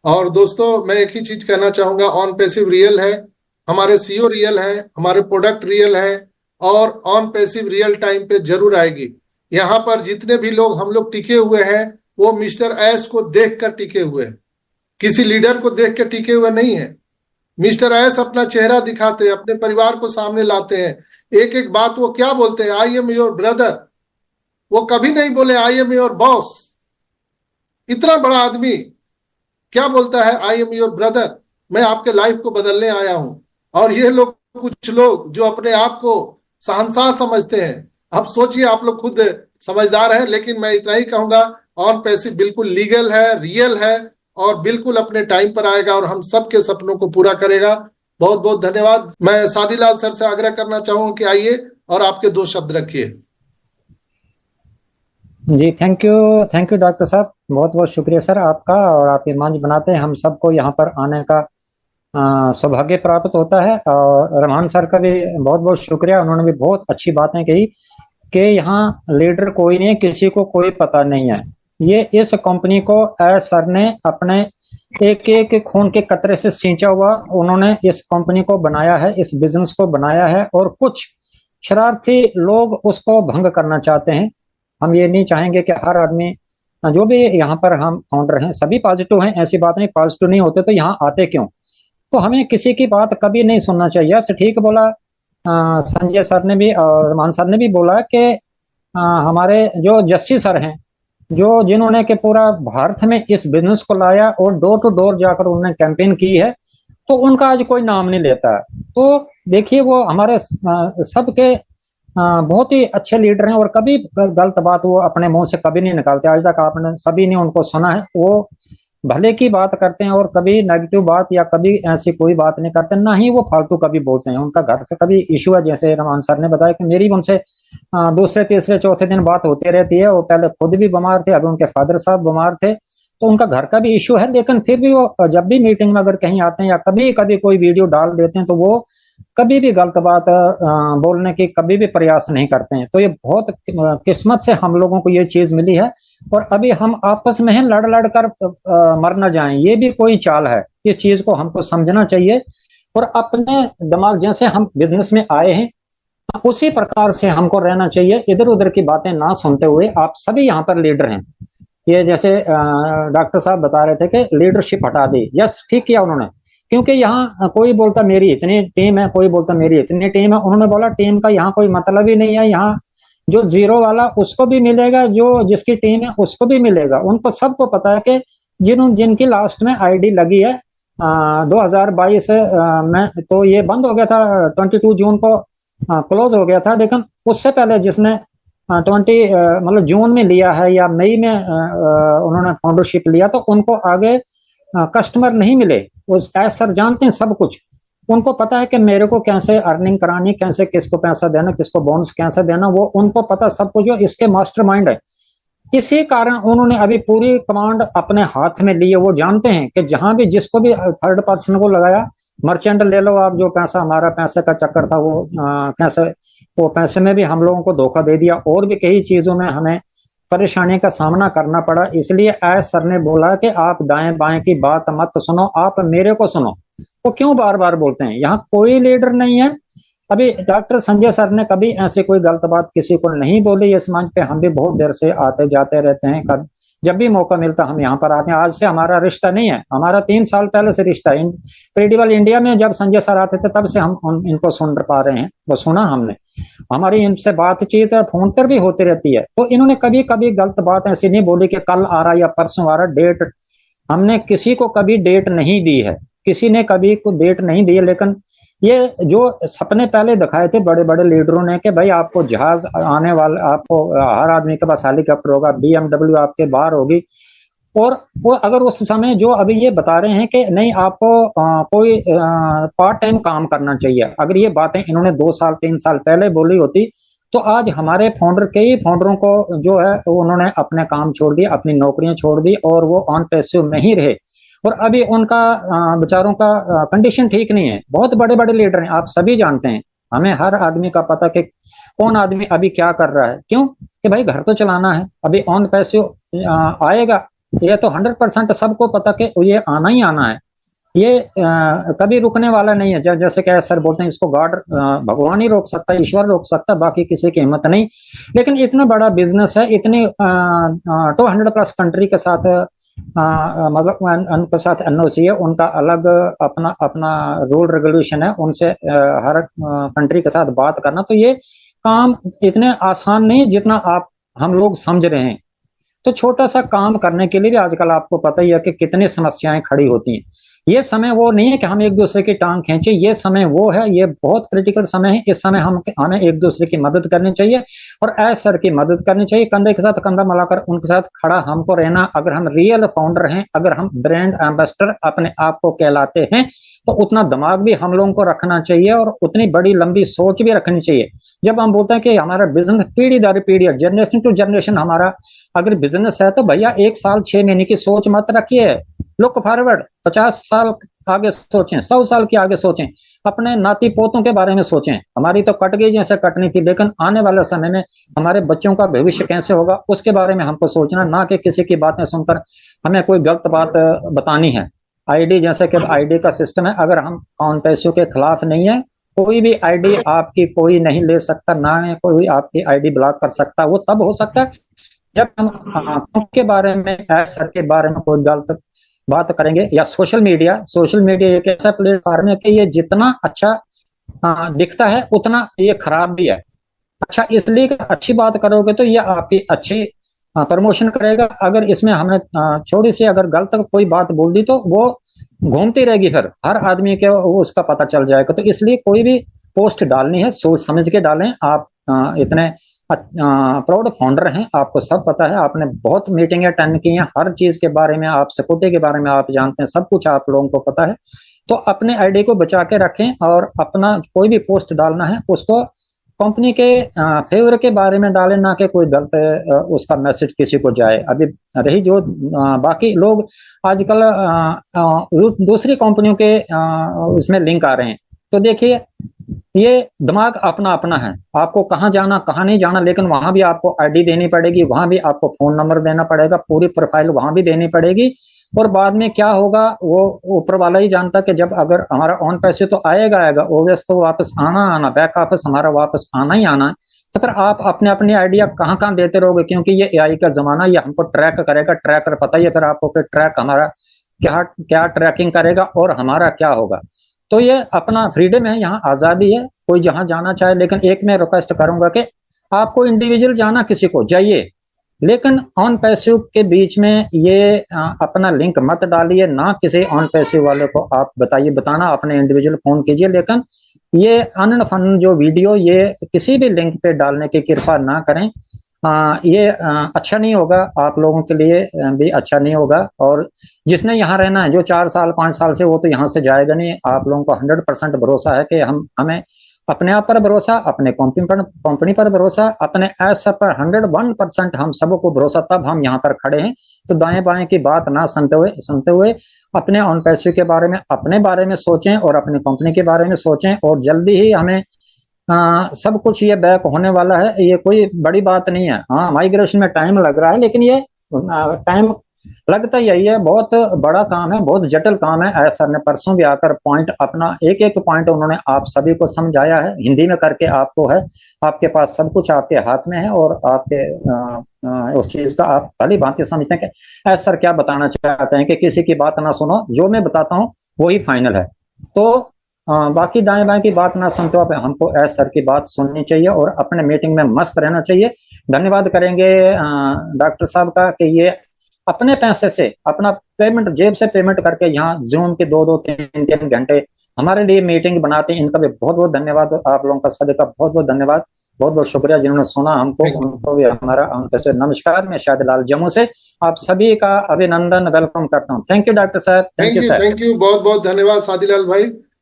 और दोस्तों मैं एक ही चीज कहना चाहूंगा, ऑन पैसिव रियल है, हमारे सीईओ रियल है, हमारे प्रोडक्ट रियल है, और ऑन पैसिव रियल टाइम पे जरूर आएगी। यहाँ पर जितने भी लोग हम लोग टिके हुए हैं वो मिस्टर एस को देख कर टिके हुए हैं, किसी लीडर को देख के टिके हुए नहीं है। मिस्टर एस अपना चेहरा दिखाते हैं, अपने परिवार को सामने लाते हैं। एक एक बात वो क्या बोलते हैं, आई एम योर ब्रदर। वो कभी नहीं बोले आई एम योर बॉस। इतना बड़ा आदमी क्या बोलता है, आई एम योर ब्रदर, मैं आपके लाइफ को बदलने आया हूं। और ये लोग, कुछ लोग जो अपने आप को शहंशाह समझते हैं, अब सोचिए, आप लोग खुद समझदार हैं, लेकिन मैं इतना ही कहूंगा, ऑन पैसिव बिल्कुल लीगल है, रियल है, और बिल्कुल अपने टाइम पर आएगा और हम सबके सपनों को पूरा करेगा। बहुत बहुत धन्यवाद। मैं सादीलाल सर से आग्रह करना चाहूंगा कि आइए और आपके दो शब्द रखिए। जी, थैंक यू डॉक्टर साहब, बहुत बहुत शुक्रिया सर आपका। और आप ये मंच बनाते हैं, हम सबको यहाँ पर आने का सौभाग्य प्राप्त होता है। और रहमान सर का भी बहुत बहुत शुक्रिया, उन्होंने भी बहुत अच्छी बातें कही कि यहाँ लीडर कोई नहीं है, किसी को कोई पता नहीं है। ये इस कंपनी को एस सर ने अपने एक एक खून के कतरे से सींचा हुआ उन्होंने इस कंपनी को बनाया है, इस बिजनेस को बनाया है। और कुछ शरारती लोग उसको भंग करना चाहते हैं। हम ये नहीं चाहेंगे कि हर आदमी, जो भी यहाँ पर हम फाउंडर हैं, सभी पॉजिटिव हैं, ऐसी बात नहीं। पॉजिटिव नहीं होते तो यहाँ आते क्यों? तो हमें किसी की बात कभी नहीं सुनना चाहिए। यस, ठीक बोला संजय सर ने भी और मान सर ने भी बोला कि हमारे जो जस्सी सर हैं, जो जिन्होंने के पूरा भारत में इस बिजनेस को लाया और डोर टू डोर जाकर उन्होंने कैंपेन की है, तो उनका आज कोई नाम नहीं लेता है। तो देखिए, वो हमारे सबके बहुत ही अच्छे लीडर हैं और कभी गलत बात वो अपने मुंह से कभी नहीं निकालते। आज तक आपने सभी ने उनको सुना है, वो भले की बात करते हैं और कभी नेगेटिव बात या कभी ऐसी कोई बात नहीं करते, ना ही वो फालतू कभी बोलते हैं। उनका घर से कभी इशू है, जैसे रहमान सर ने बताया कि मेरी उनसे दूसरे तीसरे चौथे दिन बात होती रहती है। वो पहले खुद भी बीमार थे, अभी उनके फादर साहब बीमार थे, तो उनका घर का भी इशू है। लेकिन फिर भी वो जब भी मीटिंग में अगर कहीं आते हैं या कभी कभी कोई वीडियो डाल देते हैं, तो वो कभी भी गलत बात बोलने की कभी भी प्रयास नहीं करते हैं। तो ये बहुत किस्मत से हम लोगों को ये चीज मिली है। और अभी हम आपस में हैं, लड़ लड़ कर मर न जाएं, ये भी कोई चाल है। इस चीज को हमको समझना चाहिए और अपने दिमाग, जैसे हम बिजनेस में आए हैं उसी प्रकार से हमको रहना चाहिए। इधर उधर की बातें ना सुनते हुए, आप सभी यहाँ पर लीडर हैं। ये जैसे डॉक्टर साहब बता रहे थे कि लीडरशिप हटा दी, यस ठीक किया उन्होंने। क्योंकि यहाँ कोई बोलता मेरी इतनी टीम है, कोई बोलता मेरी इतनी टीम है। उन्होंने बोला टीम का यहाँ कोई मतलब ही नहीं है। यहाँ जो जीरो वाला उसको भी मिलेगा, जो जिसकी टीम है उसको भी मिलेगा। उनको सबको पता है कि जिनकी लास्ट में आईडी लगी है 2022 में, तो ये बंद हो गया था, 22 जून को क्लोज हो गया था। लेकिन उससे पहले जिसने 20 मतलब जून में लिया है या मई में उन्होंने फाउंडरशिप लिया, तो उनको आगे कस्टमर नहीं मिले। उस एस सर जानते हैं सब कुछ, उनको पता है कि मेरे को कैसे अर्निंग करानी, कैसे किसको पैसा देना, किसको बोनस कैसे देना, वो उनको पता सब कुछ। जो इसके मास्टरमाइंड है, इसी कारण उन्होंने अभी पूरी कमांड अपने हाथ में ली है। वो जानते हैं कि जहां भी जिसको भी थर्ड पर्सन को लगाया, मर्चेंट ले लो आप, जो पैसा हमारा पैसे का चक्कर था वो कैसे, वो पैसे में भी हम लोगों को धोखा दे दिया और भी कई चीजों में हमें परेशानी का सामना करना पड़ा। इसलिए एस सर ने बोला कि आप दाएं बाएं की बात मत सुनो, आप मेरे को सुनो। वो क्यों बार बार बोलते हैं? यहाँ कोई लीडर नहीं है। अभी डॉक्टर संजय सर ने कभी ऐसी कोई गलत बात किसी को नहीं बोली। इस मंच पे हम भी बहुत देर से आते जाते रहते हैं, कब जब भी मौका मिलता हम यहाँ पर आते हैं। आज से हमारा रिश्ता नहीं है, हमारा 3 साल पहले से रिश्ता है। क्रेडिबल इंडिया में जब संजय सर आते थे तब से हम इनको सुन पा रहे हैं, वो सुना हमने। हमारी इनसे बातचीत फोन पर भी होती रहती है। तो इन्होंने कभी कभी गलत बात ऐसी नहीं बोली कि कल आ रहा या परसों आ रहा। डेट हमने किसी को कभी डेट नहीं दी है, किसी ने कभी को डेट नहीं दी है। लेकिन ये जो सपने पहले दिखाए थे बड़े बड़े लीडरों ने कि भाई आपको जहाज आने वाला, आपको हर आदमी के पास हेलीकॉप्टर होगा, BMW आपके बाहर होगी, और वो अगर उस समय जो अभी ये बता रहे हैं कि नहीं आपको कोई पार्ट टाइम काम करना चाहिए, अगर ये बातें इन्होंने 2 साल 3 साल पहले बोली होती, तो आज हमारे फाउंडर, कई फाउंडरों को जो है उन्होंने अपने काम छोड़ दिए, अपनी नौकरियां छोड़ दी और वो ऑन पैसिव में ही रहे। और अभी उनका बेचारों का कंडीशन ठीक नहीं है। बहुत बड़े बड़े लीडर हैं, आप सभी जानते हैं। हमें हर आदमी का पता कि कौन आदमी अभी क्या कर रहा है। क्यों? कि भाई घर तो चलाना है। अभी ऑन पैसिव आएगा ये तो 100% सबको पता कि ये आना ही आना है। ये कभी रुकने वाला नहीं है। जैसे क्या सर बोलते हैं, इसको गॉड भगवान ही रोक सकता है, ईश्वर रोक सकता है, बाकी किसी की हिम्मत नहीं। लेकिन इतना बड़ा बिजनेस है, इतने 200+ कंट्री के साथ मतलब उनके साथ एनओसी है, उनका अलग अपना अपना रूल रेगुलेशन है, उनसे हर कंट्री के साथ बात करना, तो ये काम इतने आसान नहीं जितना आप हम लोग समझ रहे हैं। तो छोटा सा काम करने के लिए भी आजकल आपको पता ही है कि कितनी समस्याएं खड़ी होती हैं। ये समय वो नहीं है कि हम एक दूसरे की टांग खींचे, ये समय वो है, ये बहुत क्रिटिकल समय है। इस समय हमें एक दूसरे की मदद करनी चाहिए और एस सर की मदद करनी चाहिए, कंधे के साथ कंधा मिलाकर उनके साथ खड़ा हमको रहना। अगर हम रियल फाउंडर हैं, अगर हम ब्रांड एम्बेसडर अपने आप को कहलाते हैं, तो उतना दिमाग भी हम लोगों को रखना चाहिए और उतनी बड़ी लंबी सोच भी रखनी चाहिए। जब हम बोलते हैं कि हमारा बिजनेस पीढ़ी दर पीढ़ी, जनरेशन टू जनरेशन हमारा अगर बिजनेस है, तो भैया 1 साल 6 महीने की सोच मत रखिए। लुक फॉरवर्ड, 50 साल आगे सोचें, 100 साल के आगे सोचें, अपने नाती पोतों के बारे में सोचें। हमारी तो कट गई जैसे कटनी थी, लेकिन आने वाले समय में हमारे बच्चों का भविष्य कैसे होगा उसके बारे में हमको सोचना, ना कि किसी की बातें सुनकर हमें कोई गलत बात बतानी है। आईडी जैसे कि आईडी का सिस्टम है, अगर हम कौन पैसों के खिलाफ नहीं है, कोई भी आईडी आपकी कोई नहीं ले सकता, ना कोई आपकी आईडी ब्लॉक कर सकता। वो तब हो सकता है जब हम के बारे में, सर के बारे में कोई गलत बात करेंगे। या सोशल मीडिया एक ऐसा प्लेटफॉर्म है कि ये जितना अच्छा दिखता है उतना ये खराब भी है। अच्छा इसलिए अच्छी बात करोगे तो ये आपकी अच्छी प्रमोशन करेगा। अगर इसमें हमने छोटी सी अगर गलत कोई बात बोल दी तो वो घूमती रहेगी, फिर हर आदमी के उसका पता चल जाएगा। तो इसलिए कोई भी पोस्ट डालनी है सोच समझ के डालें। आप इतने प्राउड फाउंडर हैं, आपको सब पता है, आपने बहुत मीटिंगें अटेंड की हैं, हर चीज के बारे में आप सिक्योरिटी के बारे में आप जानते हैं, सब कुछ आप लोगों को पता है। तो अपने आईडी को बचा के रखें और अपना कोई भी पोस्ट डालना है उसको कंपनी के फेवर के बारे में डालें, ना कि कोई गलत उसका मैसेज किसी को जाए। अभी रही जो बाकी लोग आजकल दूसरी कंपनियों के उसमें लिंक आ रहे हैं, तो देखिए ये दिमाग अपना अपना है, आपको कहाँ जाना कहाँ नहीं जाना, लेकिन वहां भी आपको आईडी देनी पड़ेगी, वहां भी आपको फोन नंबर देना पड़ेगा, पूरी प्रोफाइल वहां भी देनी पड़ेगी। और बाद में क्या होगा वो ऊपर वाला ही जानता कि जब अगर हमारा ऑन पैसे तो आएगा ओवेस तो वापस आना बैक ऑफिस हमारा वापस आना ही आना है। तो फिर आप अपने अपनी आइडिया कहाँ कहाँ देते रहोगे, क्योंकि ये एआई का जमाना, ये हमको ट्रैक करेगा, ट्रैकर पता ही है फिर आपको कि ट्रैक हमारा क्या क्या ट्रैकिंग करेगा और हमारा क्या होगा। तो ये अपना फ्रीडम है, यहाँ आजादी है, कोई जहां जाना चाहे। लेकिन एक मैं रिक्वेस्ट करूंगा कि आपको इंडिविजुअल जाना किसी को जाइए, लेकिन ऑन पैसिव के बीच में ये अपना लिंक मत डालिए, ना किसी ऑन पैसिव वाले को आप बताना अपने इंडिविजुअल फोन कीजिए। लेकिन ये अनफन जो वीडियो ये किसी भी लिंक पे डालने की कृपा ना करें। ये अच्छा नहीं होगा, आप लोगों के लिए भी अच्छा नहीं होगा। और जिसने यहाँ रहना है जो 4 साल 5 साल से, वो तो यहाँ से जाएगा नहीं। आप लोगों को 100% भरोसा है कि हमें अपने आप पर भरोसा, अपने कंपनी पर भरोसा, अपने एस पर 101% हम सबको भरोसा, तब हम यहाँ पर खड़े हैं। तो दाएं बाएं की बात ना सुनते हुए अपने ऑन पैसे के बारे में, अपने बारे में सोचें और अपनी कंपनी के बारे में सोचें। और जल्दी ही हमें सब कुछ ये बैक होने वाला है, ये कोई बड़ी बात नहीं है। हाँ माइग्रेशन में टाइम लग रहा है, लेकिन ये टाइम लगता यही है, बहुत बड़ा काम है, बहुत जटिल काम है। सर ने परसों भी आकर पॉइंट अपना एक एक पॉइंट उन्होंने आप सभी को समझाया है, हिंदी में करके आपको है, आपके पास सब कुछ आपके हाथ में है और आपके उस चीज का आप भली भांति समझते हैं कि सर क्या बताना चाहते हैं, कि किसी की बात ना सुनो, जो मैं बताता हूँ वही फाइनल है। तो बाकी दाएं बाएं की बात ना सुनते हो, हमको एस सर की बात सुननी चाहिए और अपने मीटिंग में मस्त रहना चाहिए। धन्यवाद करेंगे डॉक्टर साहब का कि ये अपने पैसे से अपना पेमेंट जेब से पेमेंट करके यहाँ जूम के 2-2 3-3 घंटे हमारे लिए मीटिंग बनाते हैं। इनका भी बहुत बहुत धन्यवाद, आप लोगों का सभी का बहुत बहुत धन्यवाद, बहुत बहुत शुक्रिया जिन्होंने सुना हमको, उनको भी हमारा नमस्कार। मैं शाहिद लाल जम्मू से आप सभी का अभिनंदन वेलकम करता हूँ। थैंक यू डॉक्टर साहब, thank you sir, thank you, बहुत बहुत धन्यवाद शादी लाल भाई।